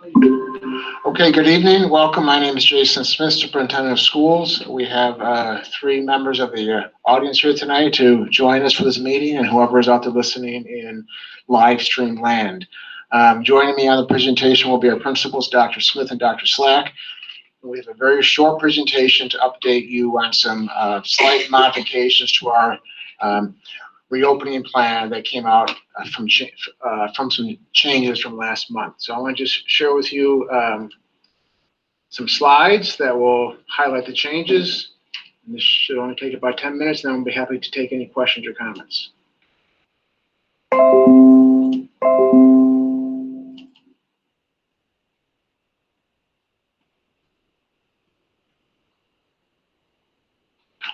Okay, good evening. Welcome. My name is Jason Smith, Superintendent of Schools. We have three members of the audience here tonight to join us for this meeting, and whoever is out there listening in live stream land. Joining me on the presentation will be our principals, Dr. Smith and Dr. Slack. We have a very short presentation to update you on some slight modifications to our reopening plan that came out from some changes from last month. So I want to just share with you some slides that will highlight the changes. And this should only take about 10 minutes, and then we'll be happy to take any questions or comments.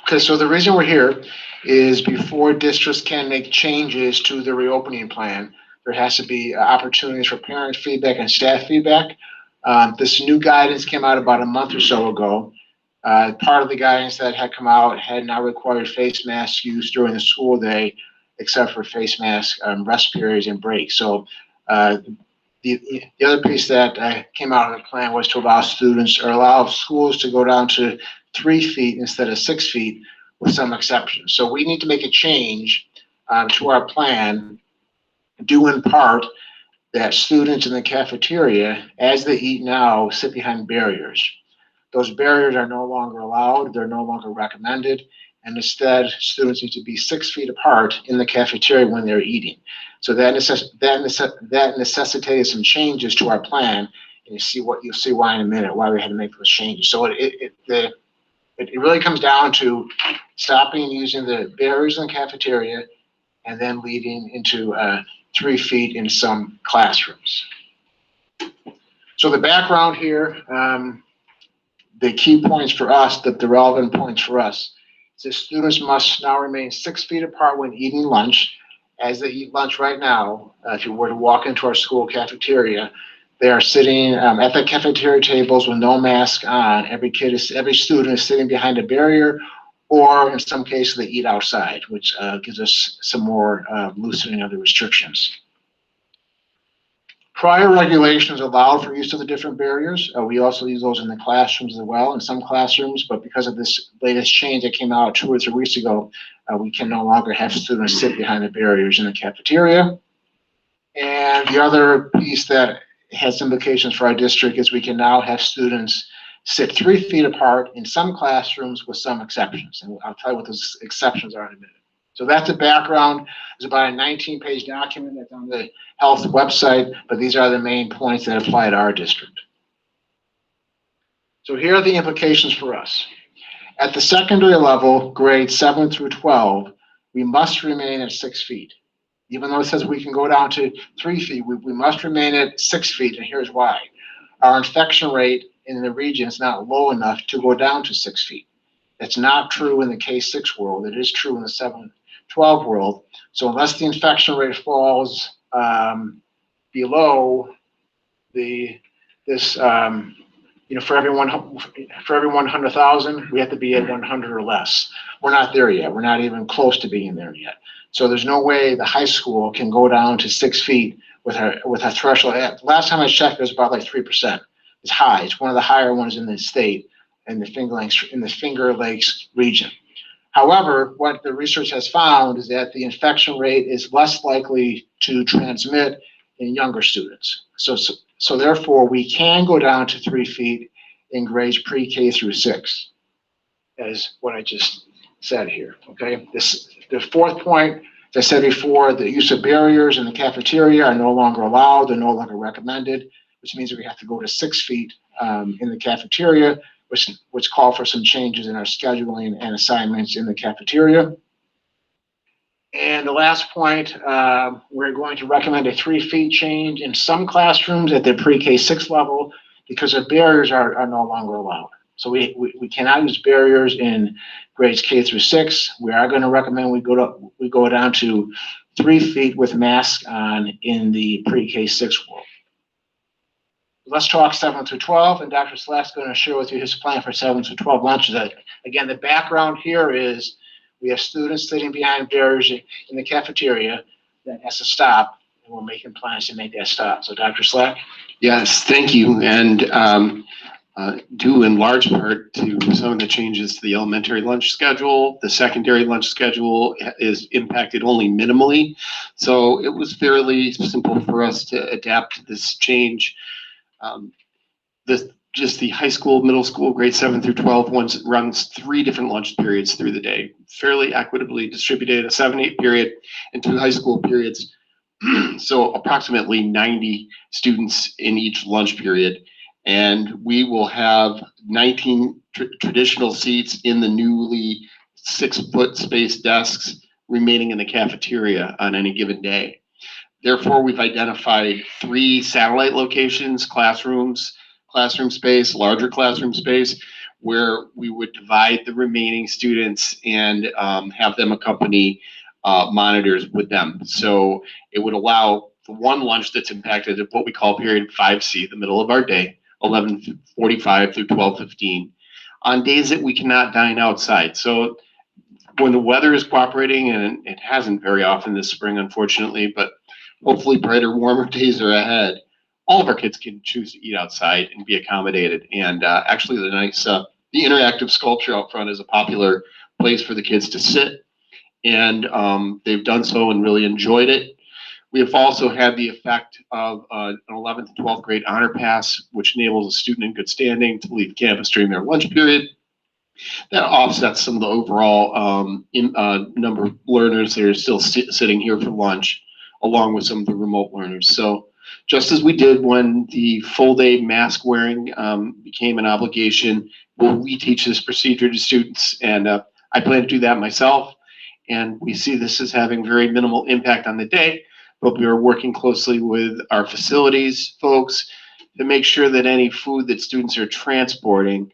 Okay, so the reason we're here is before districts can make changes to the reopening plan, there has to be opportunities for parent feedback and staff feedback. This new guidance came out about a month or so ago. Part of the guidance that had come out had not required face mask use during the school day, except for face mask rest periods and breaks. So the other piece that came out of the plan was to allow students or allow schools to go down to 3 feet instead of 6 feet with some exceptions. So we need to make a change to our plan, due in part that students in the cafeteria, as they eat now, sit behind barriers. Those barriers are no longer allowed, they're no longer recommended, and instead students need to be 6 feet apart in the cafeteria when they're eating. So that necessitated some changes to our plan, and you'll see why in a minute, why we had to make those changes. So it really comes down to stopping using the barriers in the cafeteria and then leading into 3 feet in some classrooms. So the background here, the key points for us, the relevant points for us, is that students must now remain 6 feet apart when eating lunch. As they eat lunch right now, if you were to walk into our school cafeteria, they are sitting at the cafeteria tables with no mask on. Every student is sitting behind a barrier, or in some cases they eat outside, which gives us some more loosening of the restrictions. Prior regulations allowed for use of the different barriers. We also use those in the classrooms as well, in some classrooms, but because of this latest change that came out 2 or 3 weeks ago, we can no longer have students sit behind the barriers in the cafeteria. And the other piece that has implications for our district is we can now have students sit 3 feet apart in some classrooms with some exceptions. And I'll tell you what those exceptions are in a minute. So that's the background. It's about a 19-page document that's on the health website, but these are the main points that apply to our district. So here are the implications for us. At the secondary level, grades 7 through 12, we must remain at 6 feet. Even though it says we can go down to 3 feet, we must remain at 6 feet, and here's why. Our infection rate in the region is not low enough to go down to 6 feet. That's not true in the K-6 world. It is true in the 7-12 world. So unless the infection rate falls below for every 100,000, we have to be at 100 or less. We're not there yet. We're not even close to being there yet. So there's no way the high school can go down to 6 feet with a threshold. Last time I checked, it was about like 3%. It's high. It's one of the higher ones in the state in the Finger Lakes region. However, what the research has found is that the infection rate is less likely to transmit in younger students. So therefore, we can go down to 3 feet in grades pre-K through 6, as what I just said here, okay? The fourth point, as I said before, the use of barriers in the cafeteria are no longer allowed, they're no longer recommended, which means that we have to go to 6 feet in the cafeteria, which call for some changes in our scheduling and assignments in the cafeteria. And the last point, we're going to recommend a 3 feet change in some classrooms at the pre-K-6 level because the barriers are no longer allowed. So we cannot use barriers in grades K through 6. We are going to recommend we go down to 3 feet with masks on in the pre-K-6 world. Let's talk 7 through 12, and Dr. Slack's going to share with you his plan for 7 through 12 lunches. Again, the background here is we have students sitting behind barriers in the cafeteria that has to stop. and we're making plans to make that stop. So Dr. Slack? Yes, thank you. And due in large part to some of the changes to the elementary lunch schedule, the secondary lunch schedule is impacted only minimally. So it was fairly simple for us to adapt to this change. Um, just the high school, middle school, grade 7 through 12 runs 3 different lunch periods through the day, fairly equitably distributed, a 7-8 period and 2 high school periods. So approximately 90 students in each lunch period. And we will have 19 traditional seats in the newly 6-foot spaced desks remaining in the cafeteria on any given day. Therefore, we've identified 3 satellite locations, classroom space, larger classroom space, where we would divide the remaining students and have them accompany monitors with them. So it would allow the one lunch that's impacted at what we call period 5C, the middle of our day, 11:45 through 12:15, on days that we cannot dine outside. So when the weather is cooperating, and it hasn't very often this spring, unfortunately, but hopefully brighter, warmer days are ahead, all of our kids can choose to eat outside and be accommodated. And actually the interactive sculpture out front is a popular place for the kids to sit. And they've done so and really enjoyed it. We have also had the effect of an 11th and 12th grade honor pass, which enables a student in good standing to leave campus during their lunch period. That offsets some of the overall number of learners that are still sitting here for lunch, along with some of the remote learners. So just as we did when the full day mask wearing became an obligation, we'll reteach this procedure to students. And I plan to do that myself. And we see this as having very minimal impact on the day, but we are working closely with our facilities folks to make sure that any food that students are transporting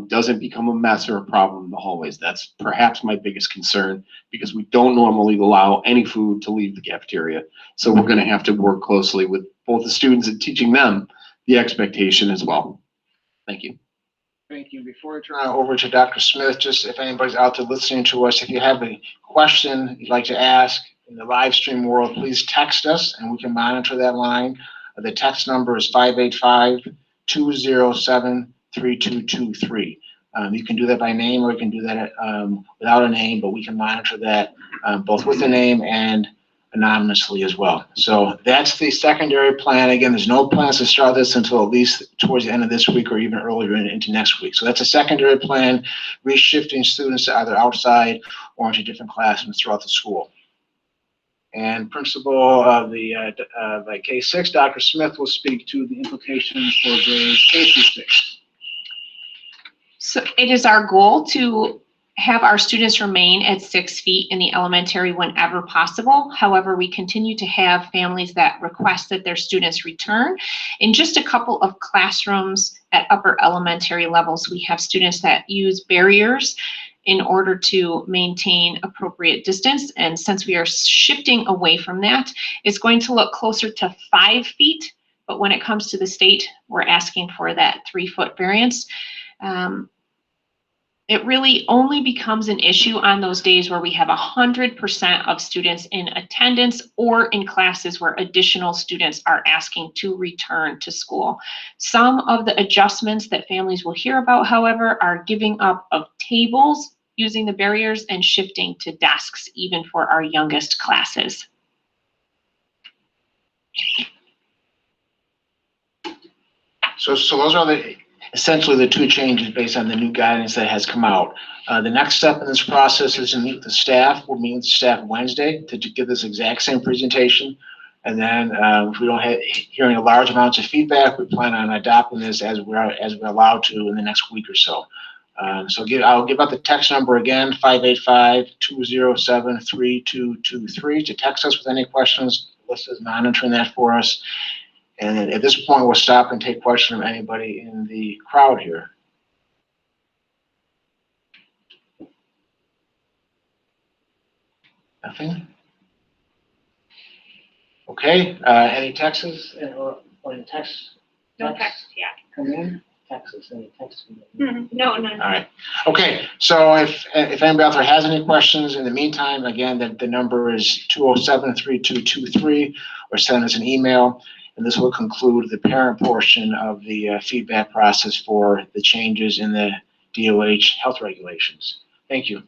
doesn't become a mess or a problem in the hallways. That's perhaps my biggest concern, because we don't normally allow any food to leave the cafeteria. So we're going to have to work closely with both the students and teaching them the expectation as well. Thank you. Thank you. Before I turn it over to Dr. Smith, just if anybody's out there listening to us, if you have a question you'd like to ask in the live stream world, please text us and we can monitor that line. The text number is 585-207-3223. You can do that by name, or you can do that without a name, but we can monitor that both with a name and anonymously as well. So that's the secondary plan. Again, there's no plans to start this until at least towards the end of this week or even earlier into next week. So that's a secondary plan, reshifting students to either outside or into different classrooms throughout the school. And principal of the K-6, Dr. Smith, will speak to the implications for grades K through 6. So it is our goal to have our students remain at 6 feet in the elementary whenever possible. However, we continue to have families that request that their students return. In just a couple of classrooms at upper elementary levels, we have students that use barriers in order to maintain appropriate distance. And since we are shifting away from that, it's going to look closer to 5 feet. But when it comes to the state, we're asking for that 3-foot variance. It really only becomes an issue on those days where we have 100% of students in attendance or in classes where additional students are asking to return to school. Some of the adjustments that families will hear about, however, are giving up of tables, using the barriers, and shifting to desks, even for our youngest classes. So those are essentially the 2 changes based on the new guidance that has come out. The next step in this process is to meet with the staff. We'll meet with the staff Wednesday to give this exact same presentation. And then if we don't hear any large amounts of feedback, we plan on adopting this as we're allowed to in the next week or so. I'll give out the text number again, 585-207-3223, to text us with any questions. Alyssa's monitoring that for us. And at this point, we'll stop and take questions from anybody in the crowd here. Nothing? Okay, any texts or any texts? No text yet. Come in? No, All right. Okay, so if anybody out there has any questions, in the meantime, again, the number is 207-3223, or send us an email. And this will conclude the parent portion of the feedback process for the changes in the DOH health regulations. Thank you.